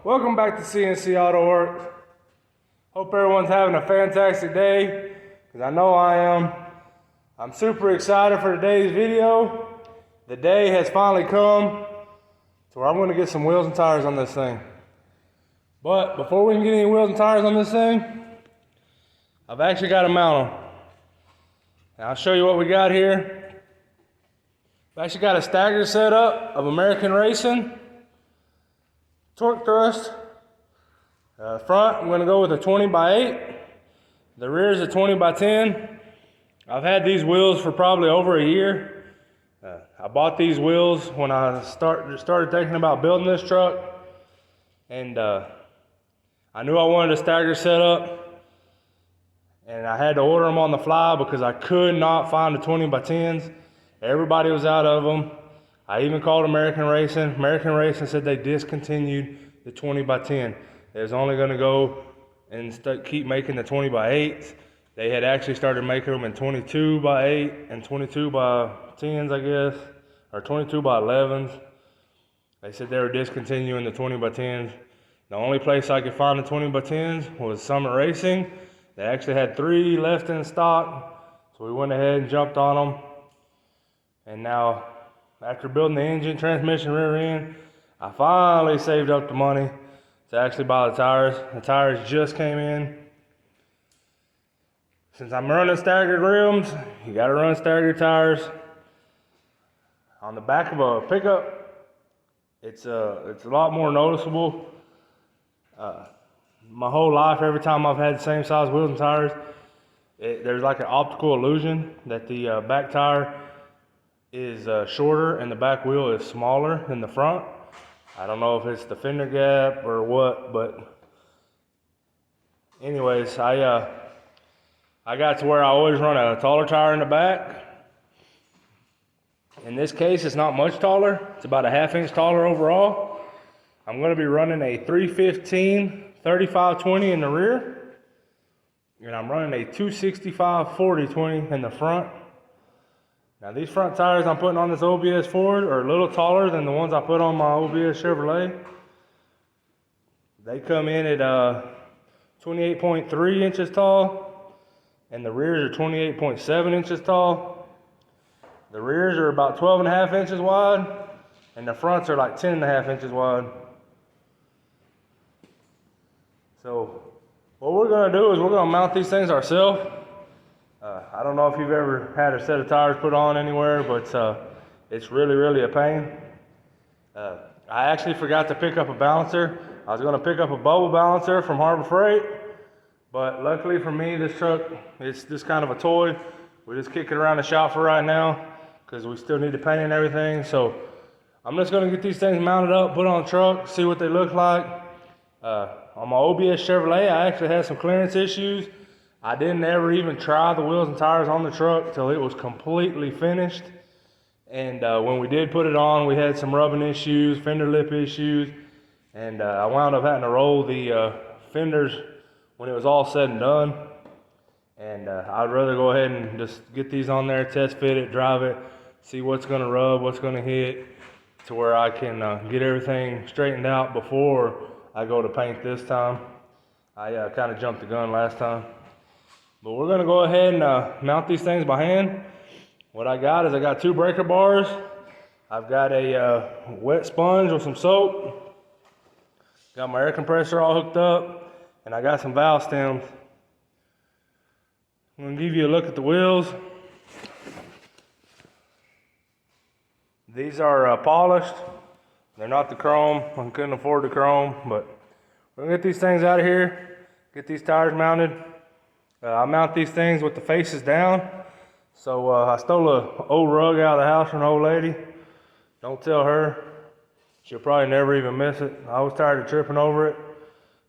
Welcome back to CNC Auto Works. Hope everyone's having a fantastic day, because I know I am. I'm super excited for today's video. The day has finally come to where I'm going to get some wheels and tires on this thing. But before we can get any wheels and tires on this thing, I've actually got to mount them. And I'll show you what we got here. I've actually got a stagger setup of American Racing torque thrust. Front, I'm going to go with a 20x8. The rear is a 20x10. I've had these wheels for probably over a year. I bought these wheels when I started thinking about building this truck. And I knew I wanted a stagger setup. And I had to order them on the fly because I could not find the 20x10s. Everybody was out of them. I even called American Racing. American Racing said they discontinued the 20x10. They was only going to go and keep making the 20x8s. They had actually started making them in 22x8 and 22x10s, I guess, or 22x11s. They said they were discontinuing the 20x10s. The only place I could find the 20x10s was Summit Racing. They actually had 3 left in stock, so we went ahead and jumped on them. And now, after building the engine, transmission, rear end, I finally saved up the money to actually buy the tires. The tires just came in. Since I'm running staggered rims, you gotta run staggered tires. On the back of a pickup, it's a lot more noticeable. My whole life, every time I've had the same size wheels and tires, there's like an optical illusion that the back tire is shorter and the back wheel is smaller than the front. I don't know if it's the fender gap or what, but anyways, I got to where I always run a taller tire in the back. In this case, it's not much taller. It's about a 1/2 inch taller overall. I'm going to be running a 315 35/20 in the rear, and I'm running a 265 40/20 in the front. Now these front tires I'm putting on this OBS Ford are a little taller than the ones I put on my OBS Chevrolet. They come in at 28.3 inches tall, and the rears are 28.7 inches tall. The rears are about 12.5 inches wide, and the fronts are like 10.5 inches wide. So what we're gonna do is we're gonna mount these things ourselves. I don't know if you've ever had a set of tires put on anywhere, but it's really a pain. I actually forgot to pick up a balancer. I was gonna pick up a bubble balancer from Harbor Freight, but luckily for me, this truck, it's just kind of a toy. We just kick it around the shop for right now, because we still need to paint and everything. So I'm just gonna get these things mounted up, put on the truck, see what they look like. On my OBS Chevrolet, I actually had some clearance issues. I didn't ever even try the wheels and tires on the truck till it was completely finished. And when we did put it on, we had some rubbing issues, fender lip issues, and I wound up having to roll the fenders when it was all said and done. And I'd rather go ahead and just get these on there, test fit it, drive it, see what's gonna rub, what's gonna hit, to where I can get everything straightened out before I go to paint this time. I kind of jumped the gun last time. But we're gonna go ahead and mount these things by hand. What I got is I got 2 breaker bars. I've got a wet sponge with some soap. Got my air compressor all hooked up, and I got some valve stems. I'm gonna give you a look at the wheels. These are polished. They're not the chrome. I couldn't afford the chrome, but we're gonna get these things out of here, get these tires mounted. I mount these things with the faces down. So I stole an old rug out of the house from an old lady. Don't tell her. She'll probably never even miss it. I was tired of tripping over it,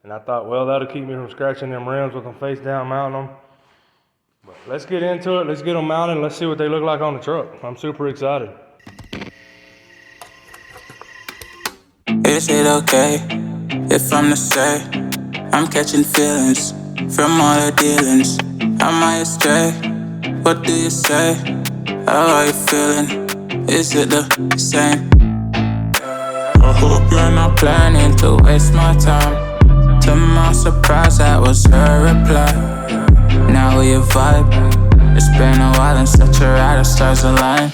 and I thought, well, that'll keep me from scratching them rims with them face down mounting them. But let's get into it. Let's get them mounted. Let's see what they look like on the truck. I'm super excited. Is it okay if I'm to say I'm catching feelings from all the dealings? Am I astray? What do you say? How are you feeling? Is it the same? I hope you're not planning to waste my time. To my surprise, that was her reply. Now we vibe. It's been a while and such a ride, the stars align.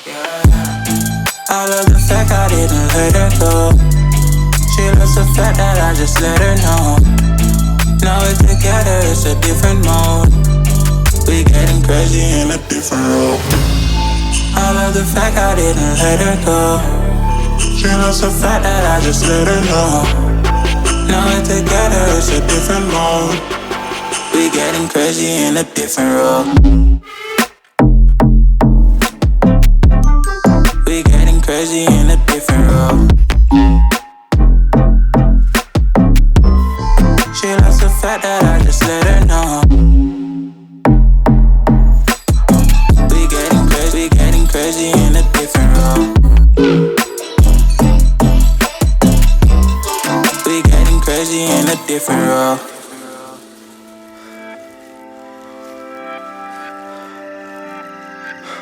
I love the fact I didn't let her go. She loves the fact that I just let her know. Now we're together, it's a different mode. We getting crazy in a different role. I love the fact I didn't let her go. She loves the fact that I just let her know. Now we're together, it's a different mode. We getting crazy in a different role. We getting crazy in a different role. She loves the fact that I just let her know. We getting crazy in a different role. We getting crazy in a different role.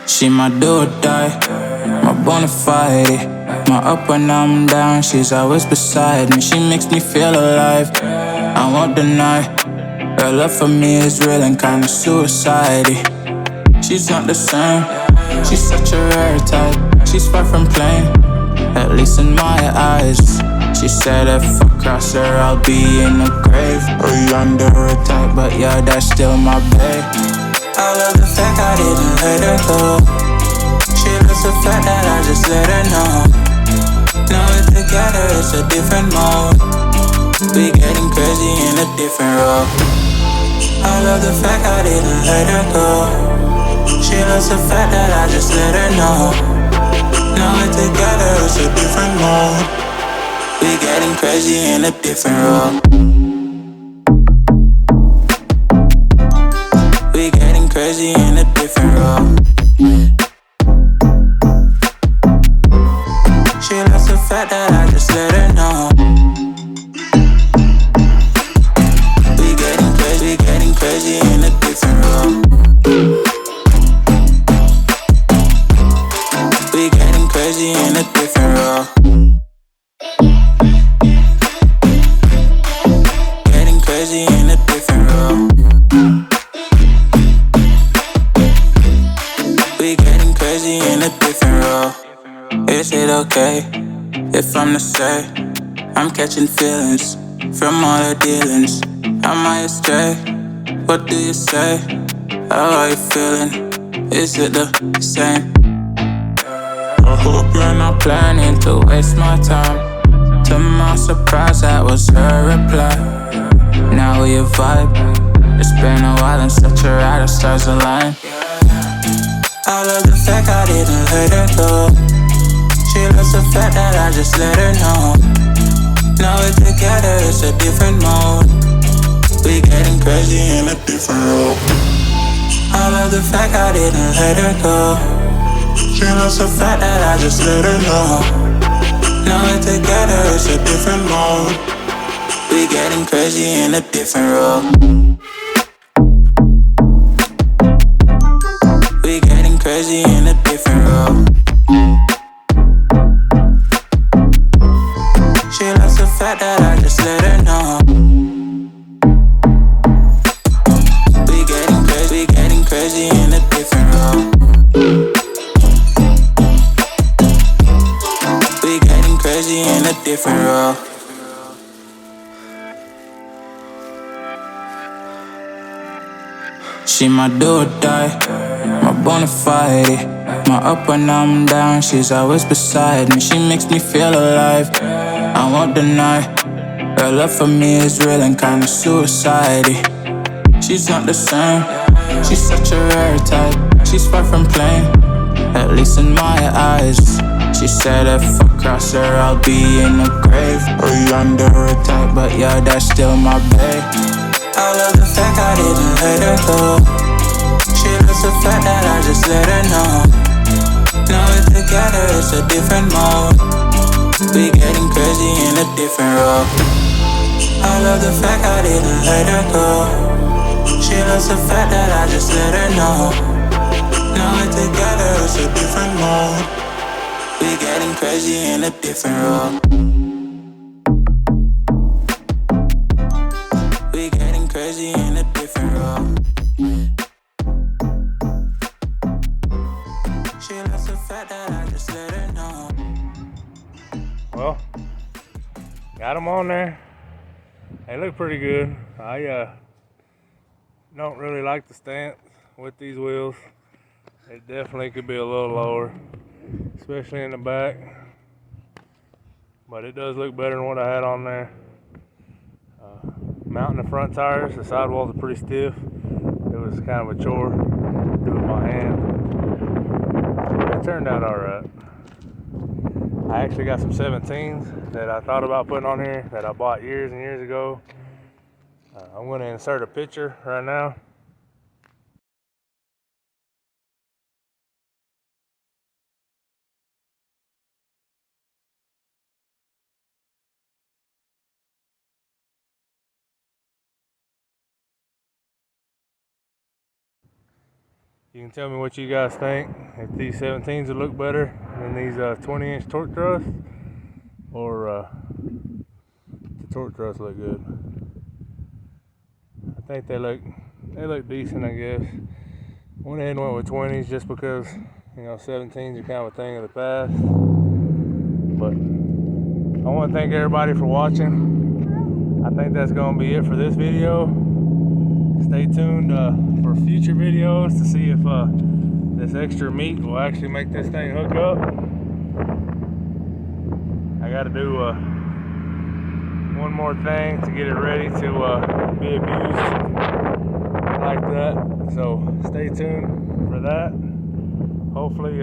She my do or die, my bona fide. My up when I'm down, she's always beside me. She makes me feel alive, I won't deny. Her love for me is real and kinda suicide-y. She's not the same, she's such a rare type. She's far from plain, at least in my eyes. She said if I cross her, I'll be in the grave or under her type, but yeah, that's still my babe. I love the fact I didn't let her go. She loves the fact that I just let her know. Now we're together, it's a different mode. We getting crazy in a different role. I love the fact I didn't let her go. She loves the fact that I just let her know. Now we're together, it's a different mode. We getting crazy in a different role. We getting crazy in a different role. She loves the fact that I just let her know. We getting crazy in a different role. We getting crazy in a different role. Getting crazy in a different role. We getting crazy in a different role. Is it okay if I'm to say I'm catching feelings from all the dealings? Am I astray? What do you say? How are you feeling? Is it the same? I hope you're not planning to waste my time. To my surprise, that was her reply. Now we vibe. It's been a while and such a ride, the stars align. I love the fact I didn't let her go. She loves the fact that I just let her know. Now we're together, it's a different mode. We getting crazy in a different role. I love the fact I didn't let her go. She loves the fact that I just let her know. Now we're together, it's a different mode. We getting crazy in a different role. We getting crazy in a different role. She loves the fact that I just let her know. We getting crazy in a different role. We getting crazy in a different role. She my do or die, my bona fide. My up when I'm down, she's always beside me. She makes me feel alive, I won't deny. Her love for me is real and kinda suicide-y. She's not the same, she's such a rare type. She's far from plain, at least in my eyes. She said if I cross her, I'll be in the grave or under her type, but yeah, that's still my babe. I love the fact I didn't let her go. She loves the fact that I just let her know. Now we're together, it's a different mode. We getting crazy in a different role. I love the fact I didn't let her go. She loves the fact that I just let her know. Now we're together, it's a different mode. We getting crazy in a different role. crazy in a different role. She loves the fact that I just let her know. Well, got them on there. They look pretty good. I don't really like the stance with these wheels. It definitely could be a little lower, especially in the back. But it does look better than what I had on there. Mounting the front tires, the sidewalls are pretty stiff. It was kind of a chore to do it by hand. But it turned out alright. I actually got some 17s that I thought about putting on here that I bought years and years ago. I'm going to insert a picture right now. You can tell me what you guys think. If these 17s would look better than these 20-inch torque thrusts, or the torque thrusts look good. I think they look decent, I guess. Went ahead and went with 20s just because, you know, 17s are kind of a thing of the past. But I want to thank everybody for watching. I think that's going to be it for this video. Stay tuned for future videos to see if this extra meat will actually make this thing hook up. I got to do one more thing to get it ready to be abused like that. So stay tuned for that. Hopefully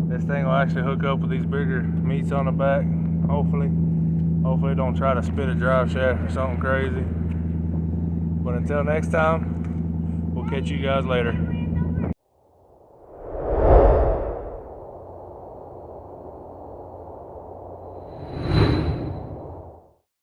this thing will actually hook up with these bigger meats on the back. Hopefully don't try to spit a drive shaft or something crazy. But until next time, we'll catch you guys later.